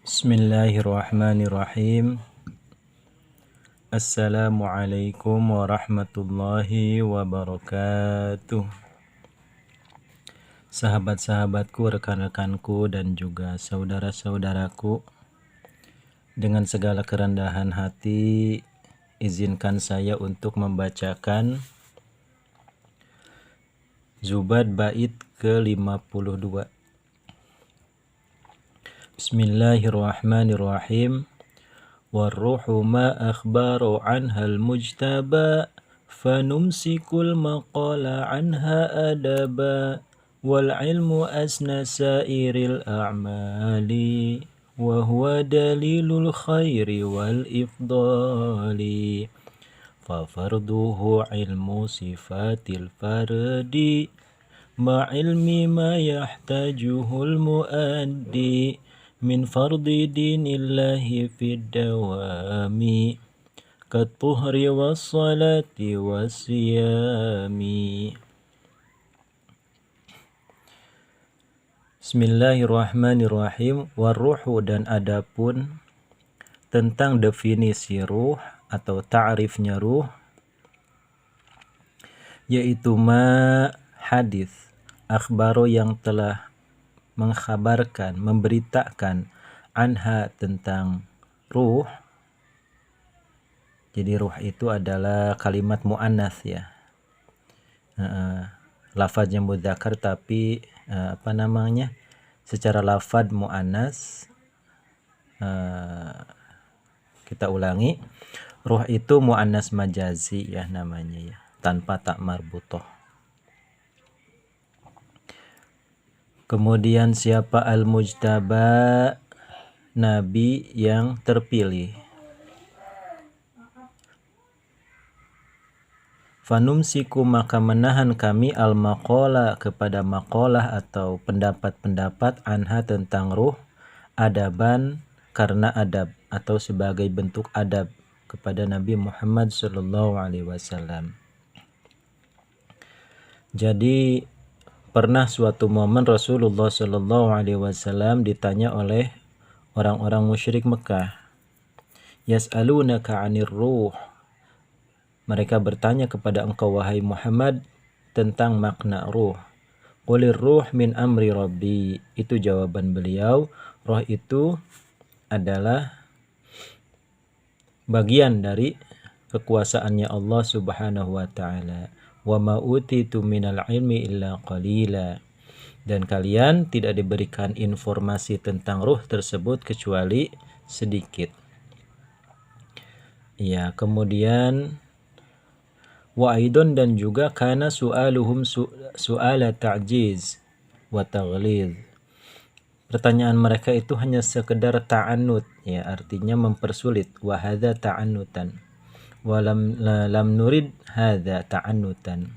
Bismillahirrahmanirrahim. Assalamualaikum warahmatullahi wabarakatuh. Sahabat-sahabatku, rekan-rekanku, dan juga saudara-saudaraku, dengan segala kerendahan hati, izinkan saya untuk membacakan Zubad bait ke-52. Bismillahirrahmanirrahim. Warruhu ma akhbaru anha al-mujtaba fanumsikul maqala anha adaba wal ilmu asna sairil a'mali wa huwa dalilul khairi wal ifdali fa farduhu ilmu sifatil fardi ma ilmi ma yahtajuhul muaddi min fardi dinillahi fid dawami katuhri wassalati wassiyami. Bismillahirrahmanirrahim. Warruhu, dan adapun tentang definisi ruh atau ta'rifnya ruh, yaitu ma hadis akhbaro yang telah mengkhabarkan, memberitakan, anha tentang ruh. Jadi ruh itu adalah kalimat mu'annas ya, lafadznya mudzakkar tapi secara lafadz mu'annas. Kita ulangi, ruh itu mu'annas majazi ya namanya ya, tanpa tak marbutoh. Kemudian siapa al-mujtaba? Nabi yang terpilih. Fanumsiku, maka menahan kami al-maqala kepada maqalah atau pendapat-pendapat anha tentang ruh, adaban karena adab atau sebagai bentuk adab kepada Nabi Muhammad SAW. Jadi pernah suatu momen Rasulullah SAW ditanya oleh orang-orang musyrik Mekah. Yas'alunaka 'anir ruh. Mereka bertanya kepada engkau wahai Muhammad tentang makna ruh. Qulir ruh min amri rabbi. Itu jawaban beliau, roh itu adalah bagian dari kekuasaannya Allah Subhanahu wa taala. Wa ma utitu minal ilmi illa qalila. Dan kalian tidak diberikan informasi tentang ruh tersebut kecuali sedikit. Ya, kemudian wa aidon, dan juga kana su'aluhum su'ala ta'jiz wa taghlidh. Pertanyaan mereka itu hanya sekedar ta'annud ya, artinya mempersulit. Wa hadza ta'annutan. Wa lam nurid hadza ta'annutan.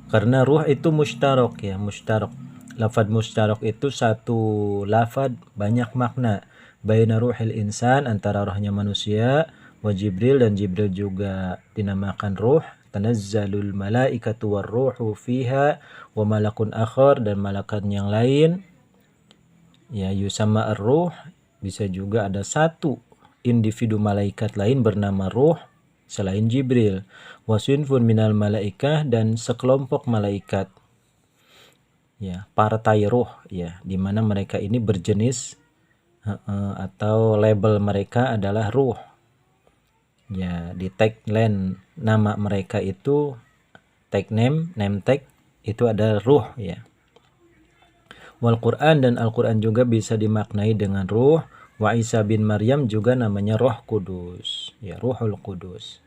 Karena ruh itu mushtarak ya, mushtarak. Lafad mushtarak itu satu lafad banyak makna. Baina ruhil insan, antara rohnya manusia, wa Jibril, dan Jibril juga dinamakan ruh. Tanazzalul malaikatu warruhu fiha wa malakun akhar, dan malakat yang lain ya yusamma ar-ruh. Bisa juga ada satu individu malaikat lain bernama ruh selain Jibril. Wasinfun minal malaikah, dan sekelompok malaikat ya, partai ruh ya, di mana mereka ini berjenis atau label mereka adalah ruh ya. Di tagline nama mereka itu tag name tag itu ada ruh ya. Wal Quran, dan Al-Quran juga bisa dimaknai dengan ruh. Wa Isa bin Maryam juga namanya Roh Kudus ya, Ruhul Kudus.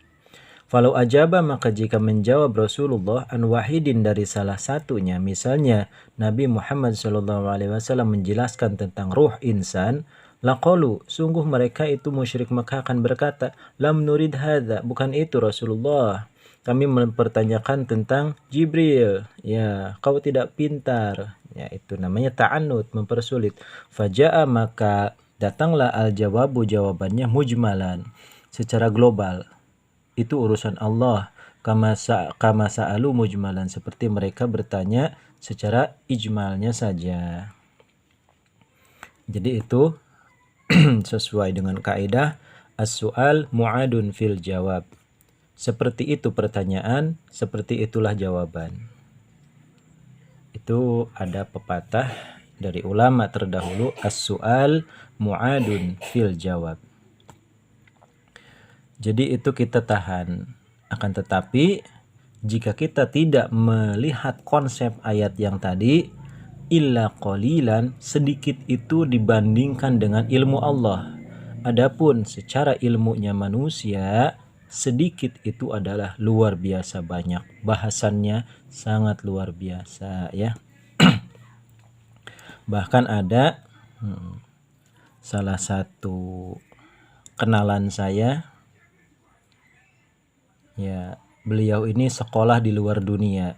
Falau ajaba, maka jika menjawab Rasulullah an wahidin, dari salah satunya, misalnya Nabi Muhammad SAW menjelaskan tentang ruh insan, laqalu, sungguh mereka itu musyrik Mekah akan berkata, lam nurid hadza, bukan itu Rasulullah, kami mempertanyakan tentang Jibril ya, kau tidak pintar ya. Itu namanya ta'annud, mempersulit. Faja'a, maka datanglah al-jawabu, jawabannya mujmalan, secara global. Itu urusan Allah. Kama sa'alu mujmalan, seperti mereka bertanya secara ijmalnya saja. Jadi itu sesuai dengan kaidah as-su'al mu'adun fil jawab. Seperti itu pertanyaan, seperti itulah jawaban. Itu ada pepatah dari ulama terdahulu, as-su'al mu'adun fil jawab. Jadi itu kita tahan. Akan tetapi jika kita tidak melihat konsep ayat yang tadi, illa qalilan, sedikit itu dibandingkan dengan ilmu Allah. Adapun secara ilmunya manusia, sedikit itu adalah luar biasa banyak. Bahasannya sangat luar biasa ya. Bahkan ada salah satu kenalan saya, ya, beliau ini sekolah di luar dunia.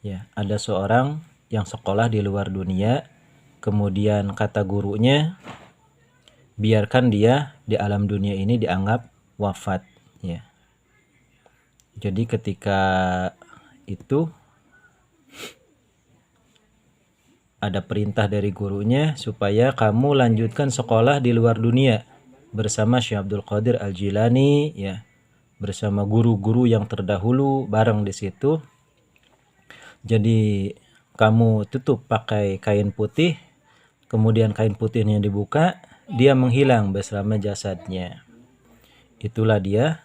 Ya, ada seorang yang sekolah di luar dunia, kemudian kata gurunya, biarkan dia di alam dunia ini dianggap wafat. Ya. Jadi ketika itu ada perintah dari gurunya supaya kamu lanjutkan sekolah di luar dunia bersama Syekh Abdul Qadir Al-Jilani, ya, bersama guru-guru yang terdahulu bareng di situ. Jadi kamu tutup pakai kain putih, kemudian kain putihnya dibuka, dia menghilang bersama jasadnya. Itulah dia,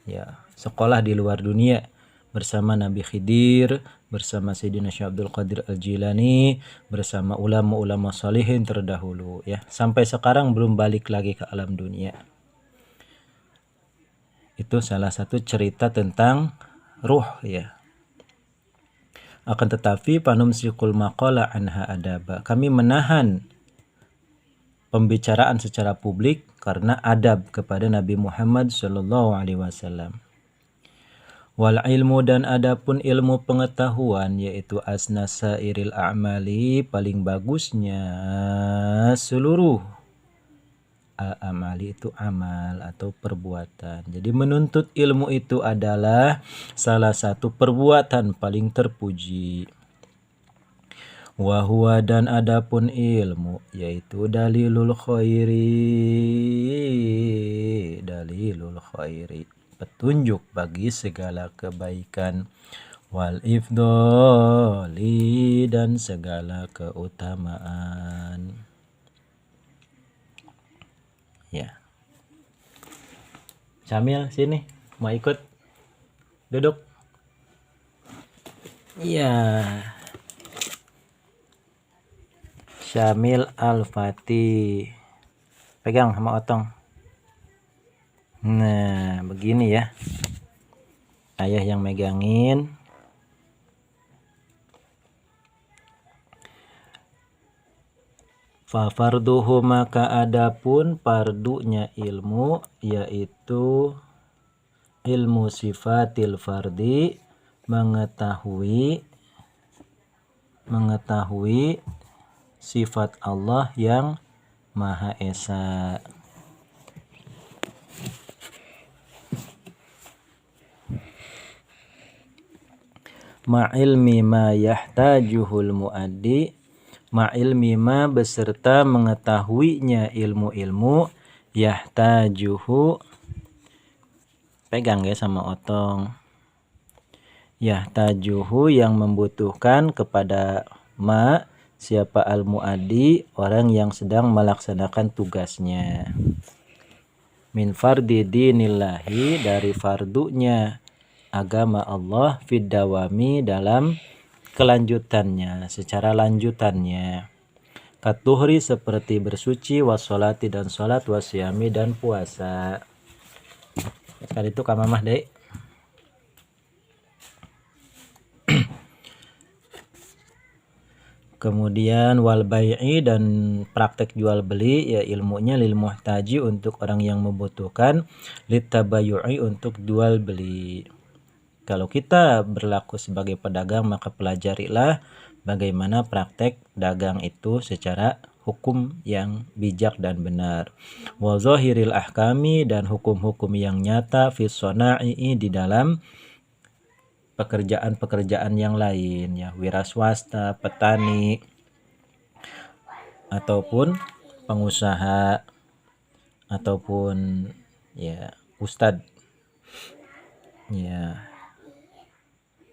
ya, sekolah di luar dunia bersama Nabi Khidir, bersama Sayyidina Syekh Abdul Qadir Al-Jilani, bersama ulama-ulama salihin terdahulu, ya. Sampai sekarang belum balik lagi ke alam dunia. Itu salah satu cerita tentang ruh, ya. Akan tetapi panumsikul maqala anha adaba. Kami menahan pembicaraan secara publik karena adab kepada Nabi Muhammad sallallahu alaihi wasallam. Wal ilmu, dan adapun ilmu pengetahuan, yaitu asna sairil a'mali, paling bagusnya seluruh amali itu amal atau perbuatan. Jadi menuntut ilmu itu adalah salah satu perbuatan paling terpuji. Wahwa, dan adapun ilmu, yaitu dalilul khairi, petunjuk bagi segala kebaikan, wal ifdoli, dan segala keutamaan. Ya. Syamil, sini, mau ikut? Duduk. Ya. Syamil Al-Fatih. Pegang sama Otong. Nah, begini ya. Ayah yang megangin. Fa farduhu, maka adapun pardunya ilmu, yaitu ilmu sifatil fardi, mengetahui sifat Allah yang Maha Esa. Ma'ilmi ma yahtajuhul muaddi, ma'ilmi ma beserta mengetahuinya ilmu-ilmu, yahtajuhu, pegang ya sama Otong, yahtajuhu, yang membutuhkan kepada ma, siapa al-muaddi, orang yang sedang melaksanakan tugasnya. Min fardi dinillahi, dari fardunya agama Allah, fid dawami, dalam kelanjutannya, secara lanjutannya. Katuhri, seperti bersuci, wassolati, dan sholat, wasyami, dan puasa. Sekali itu kamamah deh. Kemudian wal bai'i, dan praktek jual beli, ya, ilmunya lil muhtaji, untuk orang yang membutuhkan, lit tabayu'i, untuk jual beli. Kalau kita berlaku sebagai pedagang, maka pelajarilah bagaimana praktek dagang itu secara hukum yang bijak dan benar. Wa zahiril ahkami, dan hukum-hukum yang nyata, fis sona'i, di dalam pekerjaan-pekerjaan yang lain, ya, wira swasta, petani, ataupun pengusaha ataupun ya ustadz. Ya,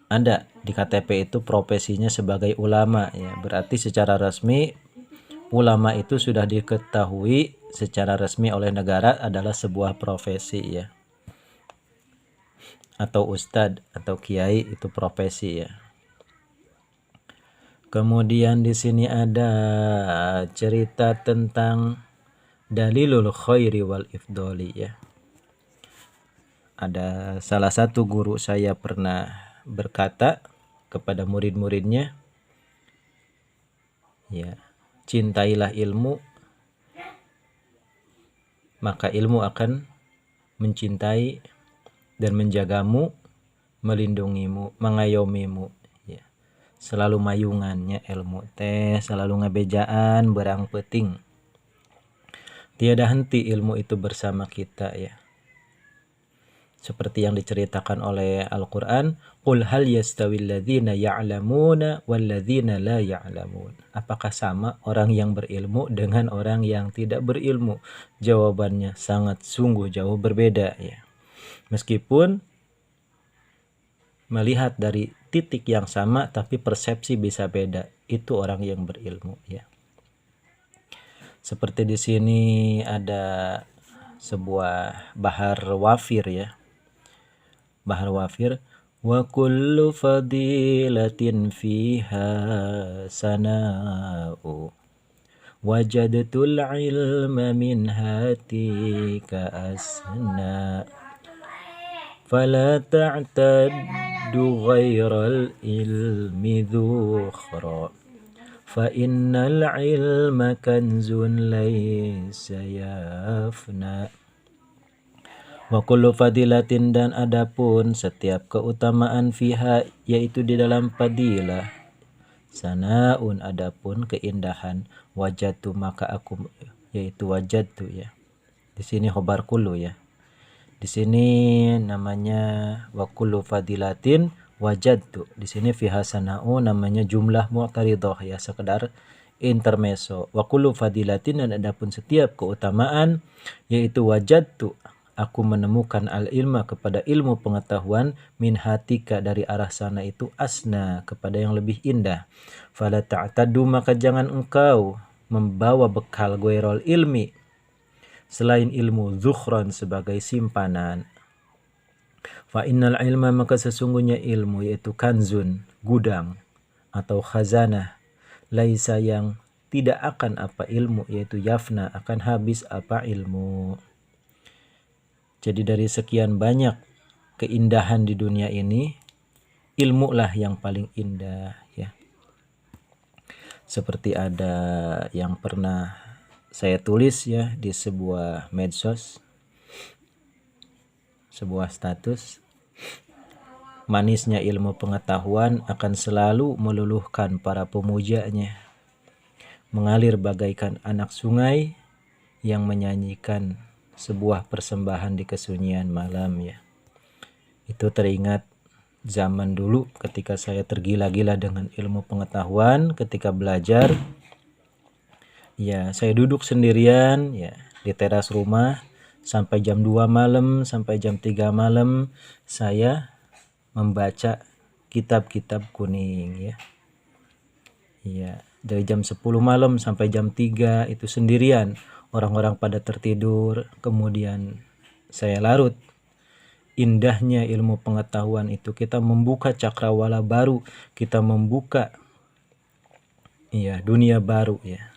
ada di KTP itu profesinya sebagai ulama ya. Berarti secara resmi ulama itu sudah diketahui secara resmi oleh negara adalah sebuah profesi ya. Atau ustadz atau kiai itu profesi ya. Kemudian di sini ada cerita tentang dalilul khairi wal ifdoli ya. Ada salah satu guru saya pernah berkata kepada murid-muridnya, ya, cintailah ilmu, maka ilmu akan mencintai dan menjagamu, melindungimu, mengayomimu. Ya. Selalu mayungannya ilmu teh, selalu ngabejaan berang peting. Tiada henti ilmu itu bersama kita ya. Seperti yang diceritakan oleh Al-Quran, Qul hal yastawil ladzina ya'lamuna wal ladzina la ya'lamun. Apakah sama orang yang berilmu dengan orang yang tidak berilmu? Jawabannya sangat sungguh jauh berbeda ya. Meskipun melihat dari titik yang sama tapi persepsi bisa beda. Itu orang yang berilmu ya. Seperti di sini ada sebuah bahar wafir ya. Bahar wafir, wa kullu fadilatin fiha sana'u wajadtul ilma min hatika asna fala ta'taddu ghairal ilmi dhukhra fa innal ilma kanzun laysa yafna. Wa kullu fadilatin, dan adapun setiap keutamaan fiha, yaitu di dalam fadilah, sanaun, adapun keindahan, wajatu, maka aku, yaitu wajatu ya. Di sini khobar kullu ya. Di sini namanya wa kullu fadilatin wajatu. Di sini fiha sanau namanya jumlah mu'taridah ya, sekedar intermezzo. Wa kullu fadilatin, dan adapun setiap keutamaan, yaitu wajatu, aku menemukan al-ilma, kepada ilmu pengetahuan, min hatika, dari arah sana itu, asna, kepada yang lebih indah. Fala ta'tadu, maka jangan engkau membawa bekal ghairul ilmi, selain ilmu, zukhran, sebagai simpanan. Fa innal ilma, maka sesungguhnya ilmu, yaitu kanzun, gudang, atau khazanah, laisa, yang tidak akan apa ilmu, yaitu yafna, akan habis apa ilmu. Jadi dari sekian banyak keindahan di dunia ini, ilmu lah yang paling indah ya. Seperti ada yang pernah saya tulis ya di sebuah medsos, sebuah status, manisnya ilmu pengetahuan akan selalu meluluhkan para pemujanya, mengalir bagaikan anak sungai yang menyanyikan sebuah persembahan di kesunyian malam ya. Itu teringat zaman dulu ketika saya tergila-gila dengan ilmu pengetahuan ketika belajar. Ya, saya duduk sendirian ya di teras rumah sampai jam 2 malam, sampai jam 3 malam saya membaca kitab-kitab kuning ya. Iya, dari jam 10 malam sampai jam 3 itu sendirian. Orang-orang pada tertidur, kemudian saya larut. Indahnya ilmu pengetahuan itu, kita membuka cakrawala baru, kita membuka dunia baru ya.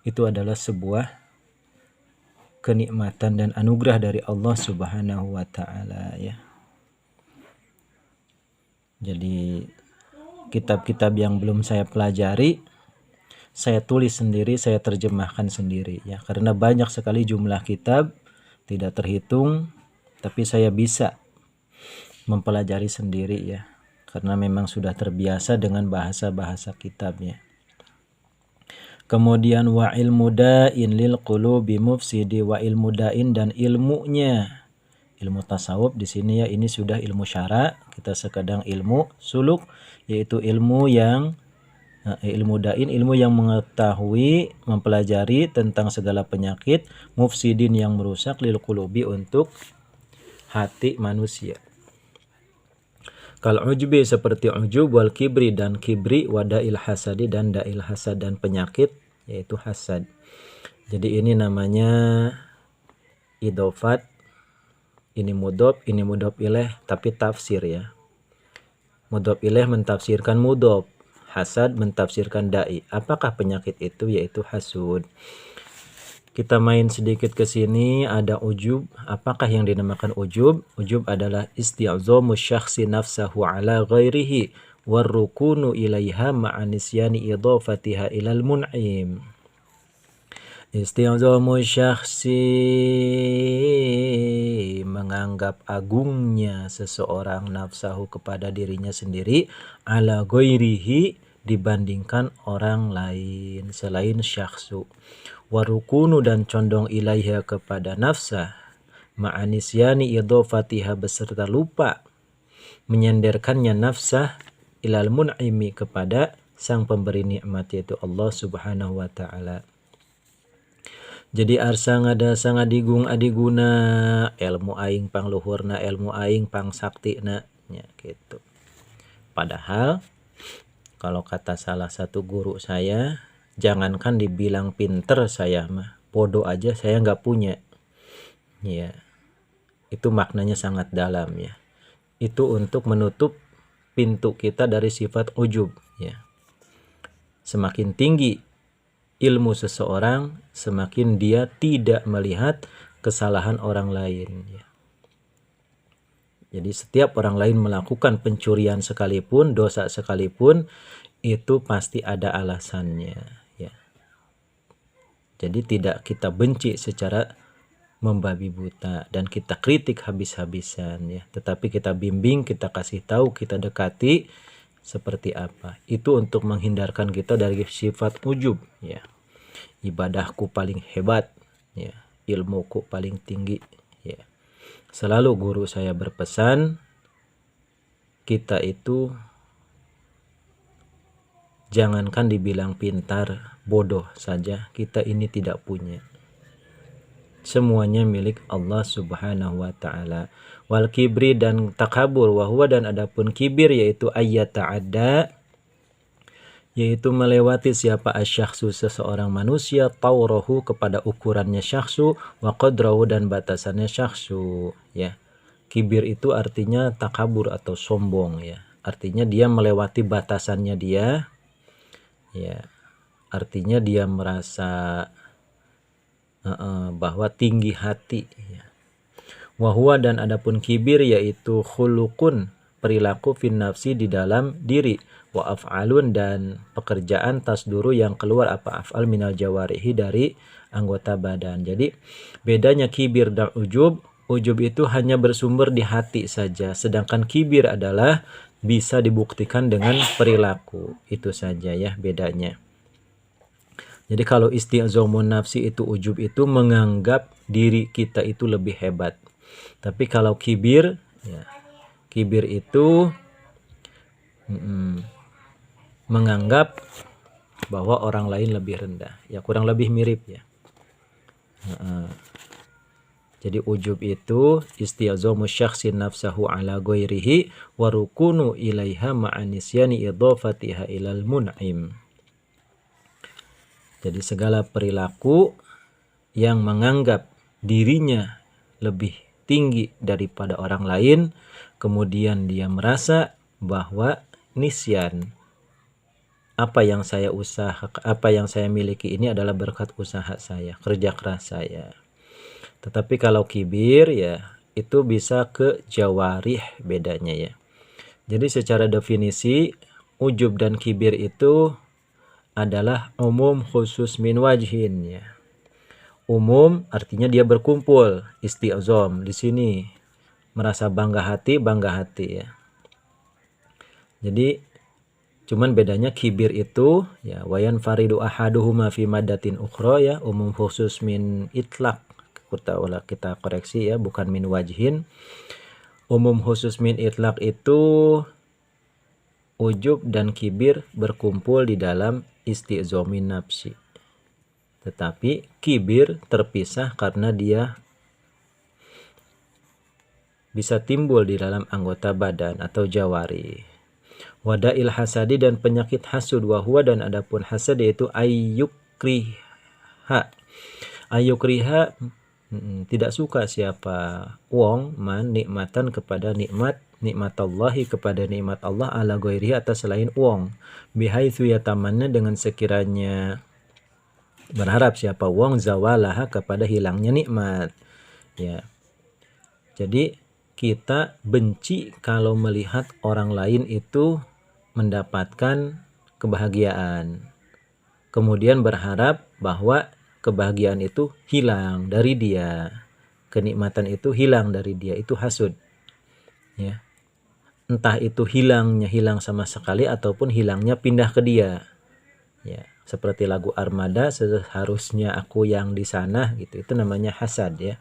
Itu adalah sebuah kenikmatan dan anugerah dari Allah Subhanahu wa taala ya. Jadi kitab-kitab yang belum saya pelajari, saya tulis sendiri, saya terjemahkan sendiri ya. Karena banyak sekali jumlah kitab, tidak terhitung, tapi saya bisa mempelajari sendiri ya. Karena memang sudah terbiasa dengan bahasa-bahasa kitabnya. Kemudian wa ilmu da'in lil qulubi mufsidi, wa ilmu da'in, dan ilmunya, ilmu tasawuf di sini ya, ini sudah ilmu syara, kita sekedar ilmu suluk, yaitu ilmu yang Nah, ilmu dain, ilmu yang mengetahui, mempelajari tentang segala penyakit, mufsidin yang merusak, lil qulubi untuk hati manusia. Kal ujubi seperti ujub, wal kibri dan kibri, wadail hasadi dan dail hasad dan penyakit yaitu hasad. Jadi ini namanya idofat, ini mudhof ilaih, tapi tafsir ya. Mudhof ilaih mentafsirkan mudhof, hasad mentafsirkan da'i. Apakah penyakit itu? Yaitu hasud. Kita main sedikit ke sini, ada ujub. Apakah yang dinamakan ujub? Ujub adalah isti'zamu syakhsi nafsahu ala ghairihi warrukunu ilaiha ma'anisyani idhafatiha ilal mun'im. Isti'zamu syakhsi, menganggap agungnya seseorang nafsahu kepada dirinya sendiri, ala ghairihi dibandingkan orang lain selain syakhsu. Warukunu dan condong ilaiha kepada nafsah, ma'anisyani idhafatiha beserta lupa menyandarkannya nafsah ilal mun'imi kepada sang pemberi nikmat yaitu Allah Subhanahu wa ta'ala. Jadi arsang ada sang adigung adiguna, ilmu aing pangluhurna, ilmu aing pang saktina ya gitu. Padahal kalau kata salah satu guru saya, jangankan dibilang pinter saya mah, bodoh aja saya nggak punya. Ya. Itu maknanya sangat dalam ya. Itu untuk menutup pintu kita dari sifat ujub ya. Semakin tinggi ilmu seseorang, semakin dia tidak melihat kesalahan orang lain ya. Jadi setiap orang lain melakukan pencurian sekalipun, dosa sekalipun, itu pasti ada alasannya ya. Jadi tidak kita benci secara membabi buta dan kita kritik habis-habisan ya, tetapi kita bimbing, kita kasih tahu, kita dekati seperti apa. Itu untuk menghindarkan kita dari sifat ujub ya. Ibadahku paling hebat ya, ilmuku paling tinggi ya. Selalu guru saya berpesan, kita itu jangankan dibilang pintar, bodoh saja kita ini tidak punya. Semuanya milik Allah Subhanahu wa ta'ala. Wal kibri dan takabur, wahwa dan adapun kibir yaitu ayat ta'adda, yaitu melewati siapa asyakhsu seseorang manusia, tawrahu kepada ukurannya syakhsu, wa qadrahu dan batasannya syakhsu ya. Kibir itu artinya takabur atau sombong ya. Artinya dia melewati batasannya dia ya. Artinya dia merasa bahwa tinggi hati ya. Wahwa dan adapun kibir yaitu khulukun, perilaku fin nafsi di dalam diri, wa af'alun dan pekerjaan tasduru yang keluar apa af'al minal jawarihi dari anggota badan. Jadi bedanya kibir dan ujub, ujub itu hanya bersumber di hati saja, sedangkan kibir adalah bisa dibuktikan dengan perilaku. Itu saja ya bedanya. Jadi kalau isti'zamun nafsi itu ujub itu menganggap diri kita itu lebih hebat. Tapi kalau kibir ya, kibir itu menganggap bahwa orang lain lebih rendah. Ya kurang lebih mirip ya. Jadi ujub itu isti'zamu syakhsin nafsahu ala ghairihi wa rukunu ilaiha ma'anisyani idhafatiha ilal mun'im. Jadi segala perilaku yang menganggap dirinya lebih tinggi daripada orang lain, kemudian dia merasa bahwa nisyan, apa yang saya miliki ini adalah berkat usaha saya, kerja keras saya. Tetapi kalau kibir ya itu bisa ke jawarih bedanya ya. Jadi secara definisi ujub dan kibir itu adalah umum khusus min wajhin ya. Umum artinya dia berkumpul, isti'zam di sini merasa bangga hati ya. Jadi cuman bedanya kibir itu ya wayan faridu ahaduhuma fi madatin ukhra ya, umum khusus min itlaq. Kita koreksi ya, bukan min wajhin. Umum khusus min itlaq itu ujub dan kibir berkumpul di dalam isti'zomin nafsi. Tetapi kibir terpisah karena dia bisa timbul di dalam anggota badan atau jawari. Wadail hasadi dan penyakit hasud, wahwa dan adapun hasad yaitu ayyukriha. Ayyukriha tidak suka siapa wong man nikmatan kepada nikmat Allahi kepada nikmat Allah ala ghairihi atas selain wong, bihaitsu yatamanna dengan sekiranya berharap siapa wong zawalaha kepada hilangnya nikmat. Ya. Jadi kita benci kalau melihat orang lain itu mendapatkan kebahagiaan. Kemudian berharap bahwa kebahagiaan itu hilang dari dia. Kenikmatan itu hilang dari dia, itu hasud. Ya. Entah itu hilangnya hilang sama sekali ataupun hilangnya pindah ke dia. Ya, seperti lagu Armada, seharusnya aku yang di sana gitu. Itu namanya hasad ya.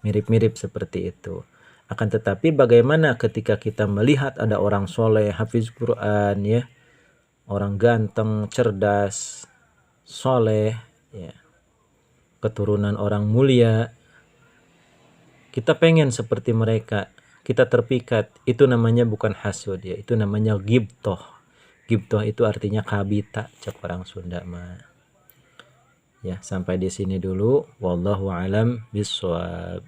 Mirip-mirip seperti itu. Akan tetapi bagaimana ketika kita melihat ada orang soleh, hafiz Quran ya, orang ganteng, cerdas, soleh, ya, keturunan orang mulia, kita pengen seperti mereka, kita terpikat, itu namanya bukan hasud ya, itu namanya ghibtoh. Ghibtoh itu artinya kabita, cak orang Sunda mah. Ya, sampai di sini dulu. Wallahu alam bishawab.